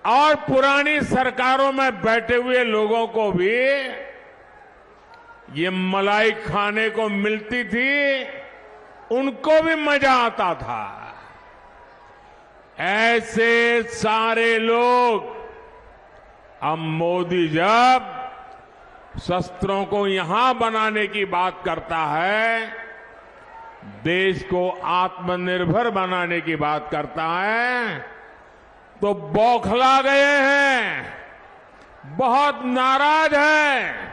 और पुरानी सरकारों में बैठे हुए लोगों को भी ये मलाई खाने को मिलती थी, उनको भी मजा आता था। ऐसे सारे लोग अब मोदी जब शस्त्रों को यहां बनाने की बात करता है, देश को आत्मनिर्भर बनाने की बात करता है, तो बौखला गए हैं, बहुत नाराज हैं।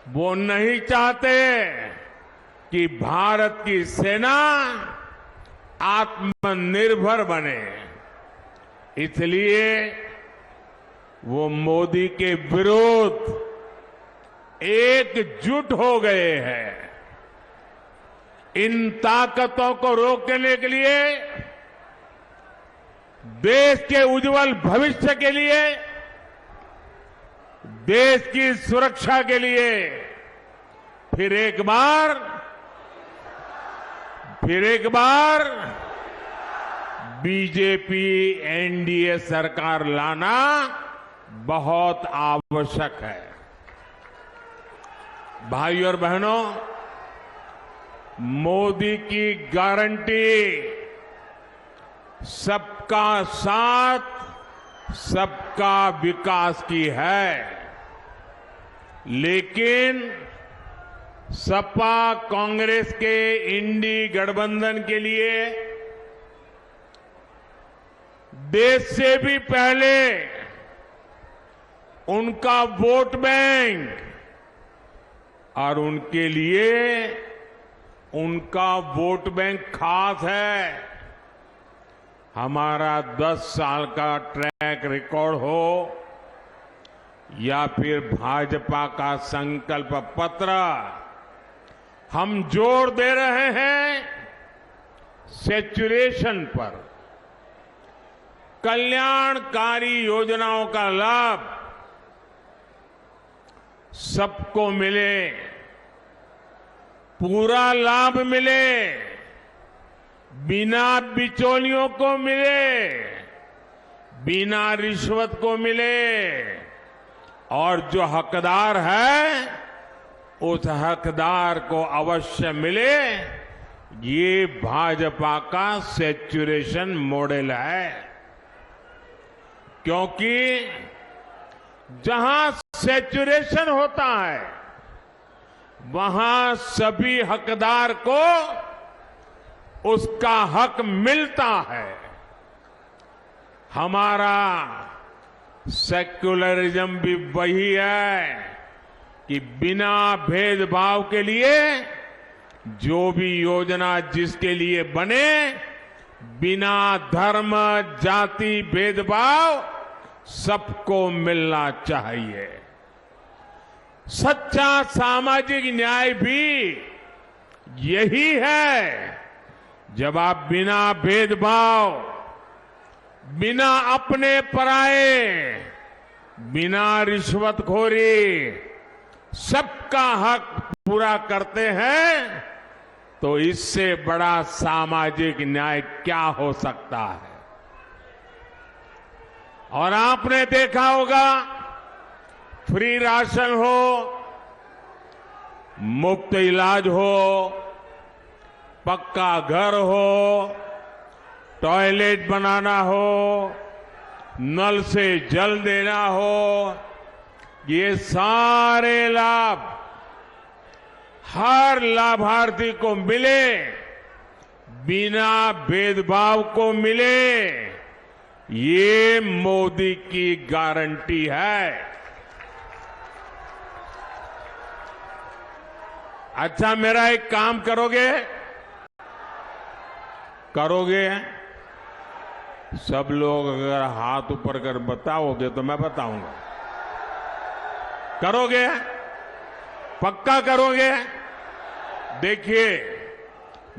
वो नहीं चाहते कि भारत की सेना आत्मनिर्भर बने, इसलिए वो मोदी के विरुद्ध एकजुट हो गए हैं। इन ताकतों को रोकने के लिए, देश के उज्जवल भविष्य के लिए, देश की सुरक्षा के लिए फिर एक बार बीजेपी एनडीए सरकार लाना बहुत आवश्यक है। भाइयों और बहनों, मोदी की गारंटी सबका साथ, सबका विकास की है, लेकिन सपा कांग्रेस के इंडी गठबंधन के लिए देश से भी पहले उनका वोट बैंक और उनके लिए उनका वोट बैंक खास है। हमारा 10 साल का ट्रैक रिकॉर्ड हो या फिर भाजपा का संकल्प पत्र, हम जोर दे रहे हैं सैचुरेशन पर। कल्याणकारी योजनाओं का लाभ सबको मिले, पूरा लाभ मिले, बिना बिचौलियों को मिले, बिना रिश्वत को मिले, और जो हकदार है उस हकदार को अवश्य मिले। ये भाजपा का सैचुरेशन मॉडल है, क्योंकि जहां सैचुरेशन होता है वहां सभी हकदार को उसका हक मिलता है। हमारा सेक्युलरिज्म भी वही है कि बिना भेदभाव के लिए जो भी योजना जिसके लिए बने, बिना धर्म जाति भेदभाव सबको मिलना चाहिए। सच्चा सामाजिक न्याय भी यही है, जब आप बिना भेदभाव, बिना अपने पराए, बिना रिश्वतखोरी सबका हक पूरा करते हैं, तो इससे बड़ा सामाजिक न्याय क्या हो सकता है। और आपने देखा होगा, फ्री राशन हो, मुफ्त इलाज हो, पक्का घर हो, टॉयलेट बनाना हो, नल से जल देना हो, ये सारे लाभ हर लाभार्थी को मिले, बिना भेदभाव को मिले, ये मोदी की गारंटी है। अच्छा, मेरा एक काम करोगे? सब लोग अगर हाथ ऊपर कर बताओगे तो मैं बताऊंगा। करोगे? पक्का करोगे? देखिए,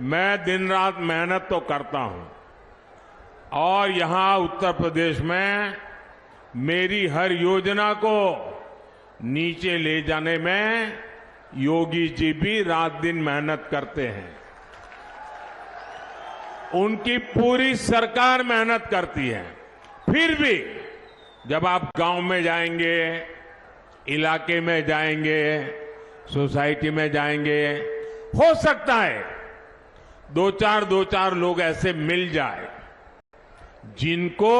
मैं दिन रात मेहनत तो करता हूं, और यहां उत्तर प्रदेश में मेरी हर योजना को नीचे ले जाने में योगी जी भी रात दिन मेहनत करते हैं। उनकी पूरी सरकार मेहनत करती है। फिर भी जब आप गांव में जाएंगे, इलाके में जाएंगे, सोसाइटी में जाएंगे, हो सकता है दो चार लोग ऐसे मिल जाए जिनको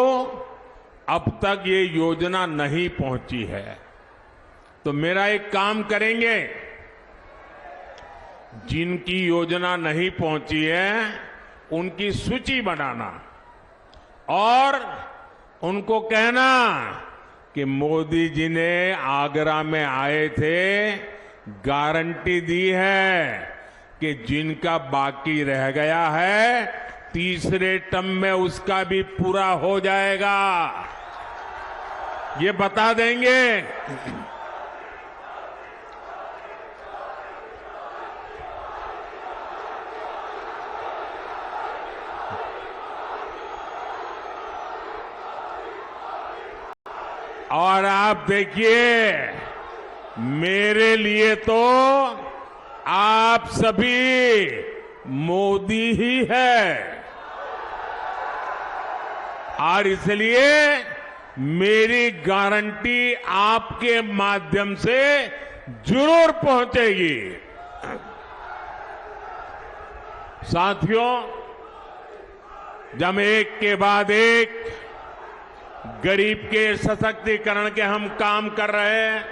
अब तक ये योजना नहीं पहुंची है। तो मेरा एक काम करेंगे, जिनकी योजना नहीं पहुंची है उनकी सूची बनाना और उनको कहना कि मोदी जी ने आगरा में आए थे, गारंटी दी है कि जिनका बाकी रह गया है तीसरे टर्म में उसका भी पूरा हो जाएगा, ये बता देंगे। और आप देखिए, मेरे लिए तो आप सभी मोदी ही है और इसलिए मेरी गारंटी आपके माध्यम से जरूर पहुंचेगी। साथियों, जब एक के बाद एक गरीब के सशक्तिकरण के हम काम कर रहे हैं,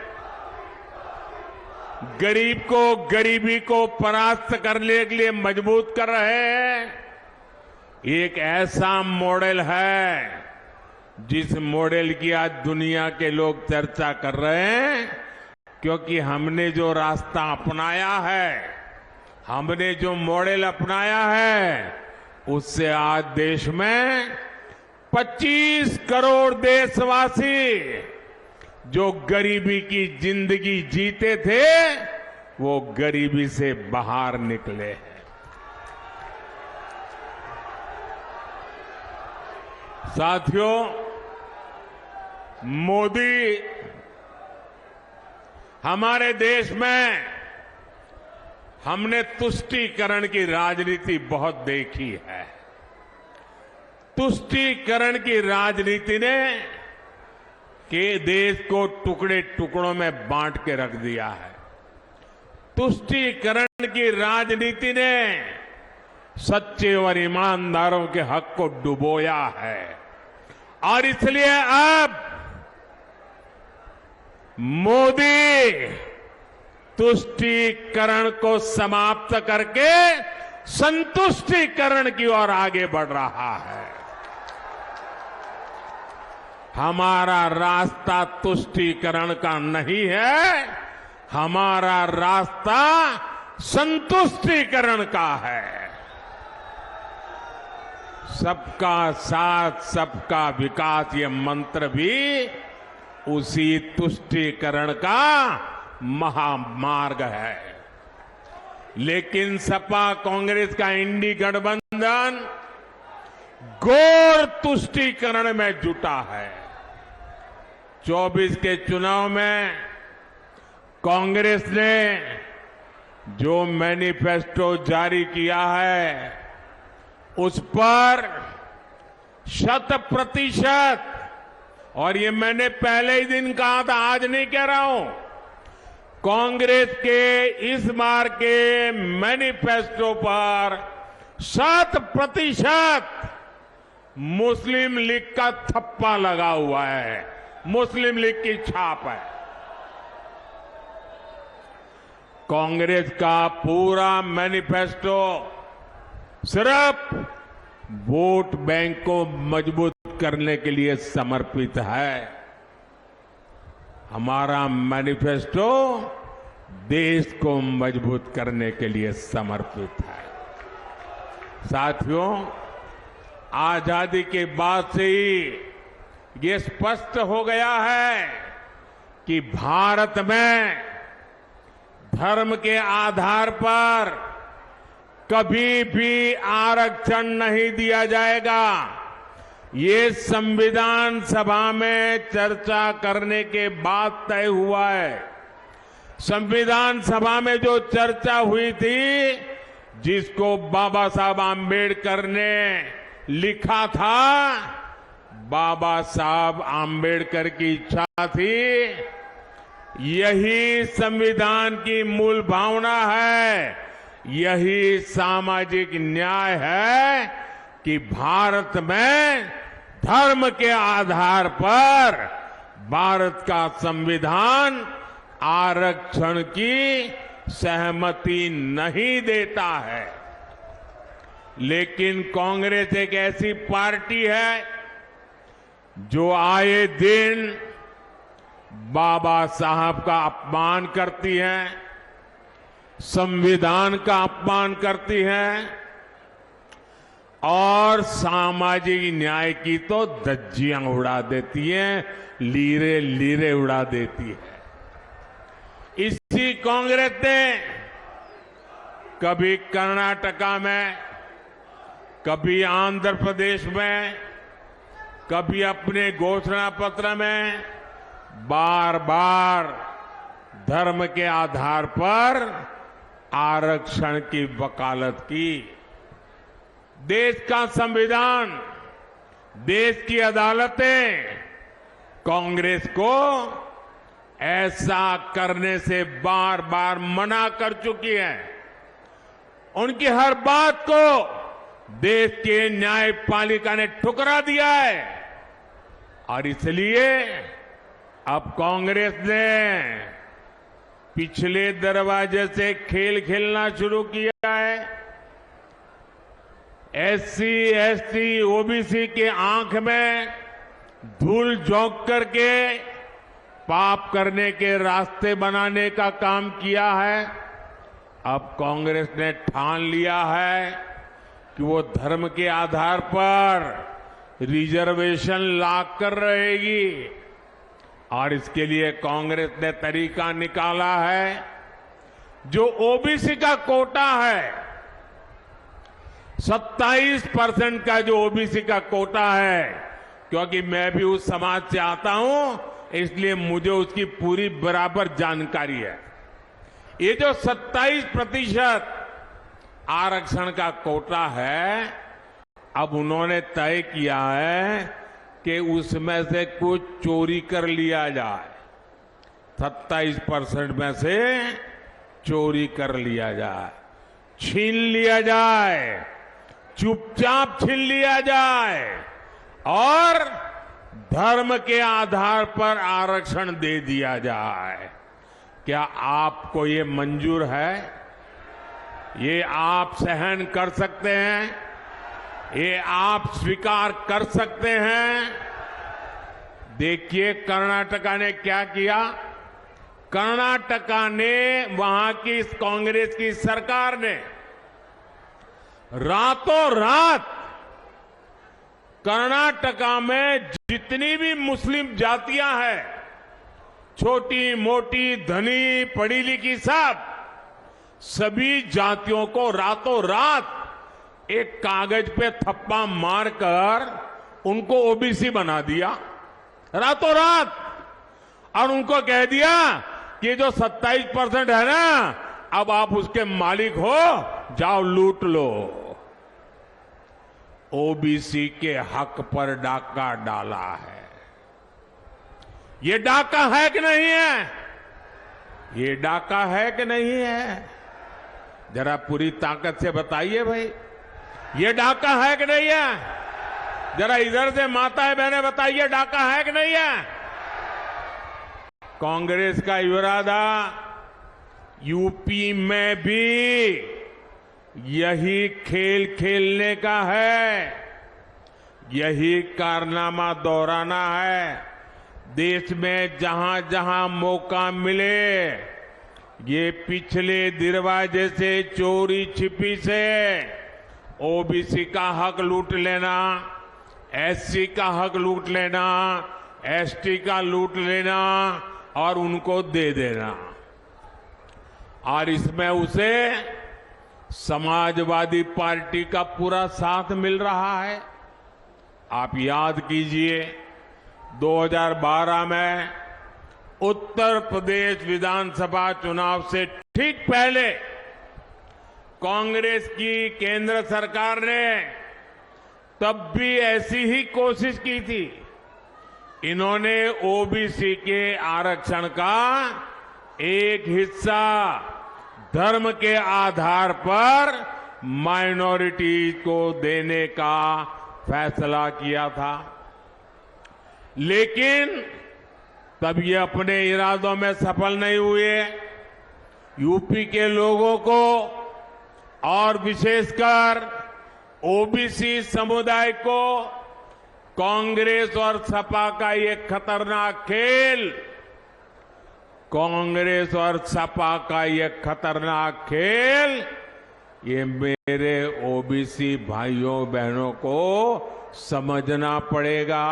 गरीब को गरीबी को परास्त करने के लिए मजबूत कर रहे हैं, एक ऐसा मॉडल है जिस मॉडल की आज दुनिया के लोग चर्चा कर रहे हैं, क्योंकि हमने जो रास्ता अपनाया है, हमने जो मॉडल अपनाया है, उससे आज देश में 25 करोड़ देशवासी जो गरीबी की जिंदगी जीते थे वो गरीबी से बाहर निकले हैं। साथियों, मोदी हमारे देश में हमने तुष्टीकरण की राजनीति बहुत देखी है। तुष्टीकरण की राजनीति ने के देश को टुकड़े टुकड़ों में बांट के रख दिया है। तुष्टीकरण की राजनीति ने सच्चे और ईमानदारों के हक को डुबोया है और इसलिए अब मोदी तुष्टीकरण को समाप्त करके संतुष्टीकरण की ओर आगे बढ़ रहा है। हमारा रास्ता तुष्टीकरण का नहीं है, हमारा रास्ता संतुष्टीकरण का है। सबका साथ, सबका विकास, ये मंत्र भी उसी तुष्टीकरण का महामार्ग है। लेकिन सपा कांग्रेस का इंडी गठबंधन घोर तुष्टीकरण में जुटा है। 24 के चुनाव में कांग्रेस ने जो मैनिफेस्टो जारी किया है उस पर 100%, और ये मैंने पहले ही दिन कहा था, आज नहीं कह रहा हूं, कांग्रेस के इस बार के मैनिफेस्टो पर 100% मुस्लिम लीग का थप्पा लगा हुआ है, मुस्लिम लीग की छाप है। कांग्रेस का पूरा मैनिफेस्टो सिर्फ वोट बैंक को मजबूत करने के लिए समर्पित है। हमारा मैनिफेस्टो देश को मजबूत करने के लिए समर्पित है। साथियों, आजादी के बाद से ही ये स्पष्ट हो गया है कि भारत में धर्म के आधार पर कभी भी आरक्षण नहीं दिया जाएगा। ये संविधान सभा में चर्चा करने के बाद तय हुआ है। संविधान सभा में जो चर्चा हुई थी, जिसको बाबा साहब आम्बेडकर ने लिखा था, बाबा साहब आम्बेडकर की इच्छा थी, यही संविधान की मूल भावना है, यही सामाजिक न्याय है कि भारत में धर्म के आधार पर भारत का संविधान आरक्षण की सहमति नहीं देता है। लेकिन कांग्रेस एक ऐसी पार्टी है जो आए दिन बाबा साहब का अपमान करती है, संविधान का अपमान करती है और सामाजिक न्याय की तो धज्जियां उड़ा देती है, लीरे लीरे उड़ा देती है। इसी कांग्रेस ने कभी कर्नाटका में, कभी आंध्र प्रदेश में, कभी अपने घोषणा पत्र में बार बार धर्म के आधार पर आरक्षण की वकालत की। देश का संविधान, देश की अदालतें कांग्रेस को ऐसा करने से बार बार मना कर चुकी है। उनकी हर बात को देश के न्यायपालिका ने ठुकरा दिया है और इसलिए अब कांग्रेस ने पिछले दरवाजे से खेल खेलना शुरू किया है। एससी, एसटी, ओबीसी के आंख में धूल झोंक करके पाप करने के रास्ते बनाने का काम किया है। अब कांग्रेस ने ठान लिया है कि वो धर्म के आधार पर रिजर्वेशन लाकर रहेगी और इसके लिए कांग्रेस ने तरीका निकाला है। जो ओबीसी का कोटा है, 27% का जो ओबीसी का कोटा है, क्योंकि मैं भी उस समाज से आता हूं इसलिए मुझे उसकी पूरी बराबर जानकारी है। ये जो 27% आरक्षण का कोटा है, अब उन्होंने तय किया है कि उसमें से कुछ चोरी कर लिया जाए। 27% में से चोरी कर लिया जाए, छीन लिया जाए, चुपचाप छीन लिया जाए और धर्म के आधार पर आरक्षण दे दिया जाए। क्या आपको ये मंजूर है? ये आप सहन कर सकते हैं? ये आप स्वीकार कर सकते हैं? देखिए कर्नाटका ने क्या किया। कर्नाटका ने, वहां की कांग्रेस की सरकार ने रातों रात कर्नाटका में जितनी भी मुस्लिम जातियां हैं, छोटी मोटी, धनी, पढ़ी लिखी, सभी जातियों को रातों रात एक कागज पे थप्पा मारकर उनको ओबीसी बना दिया, रातों रात। और उनको कह दिया कि जो 27% है ना, अब आप उसके मालिक हो, जाओ लूट लो। ओबीसी के हक पर डाका डाला है। ये डाका है कि नहीं है? ये डाका है कि नहीं है? जरा पूरी ताकत से बताइए भाई, ये डाका है कि नहीं है? जरा इधर से माताएं बहनें बताइए, डाका है कि नहीं है? कांग्रेस का इरादा यूपी में भी यही खेल खेलने का है, यही कारनामा दोहराना है। देश में जहां जहां मौका मिले, ये पिछले दरवाजे से चोरी छिपी से ओबीसी का हक लूट लेना, एससी का हक लूट लेना, एसटी का लूट लेना और उनको दे देना। और इसमें उसे समाजवादी पार्टी का पूरा साथ मिल रहा है। आप याद कीजिए 2012 में उत्तर प्रदेश विधानसभा चुनाव से ठीक पहले कांग्रेस की केंद्र सरकार ने तब भी ऐसी ही कोशिश की थी। इन्होंने ओबीसी के आरक्षण का एक हिस्सा धर्म के आधार पर माइनॉरिटी को देने का फैसला किया था। लेकिन तब ये अपने इरादों में सफल नहीं हुए। यूपी के लोगों को और विशेषकर ओबीसी समुदाय को कांग्रेस और सपा का ये खतरनाक खेल, कांग्रेस और सपा का ये खतरनाक खेल, ये मेरे ओबीसी भाइयों बहनों को समझना पड़ेगा।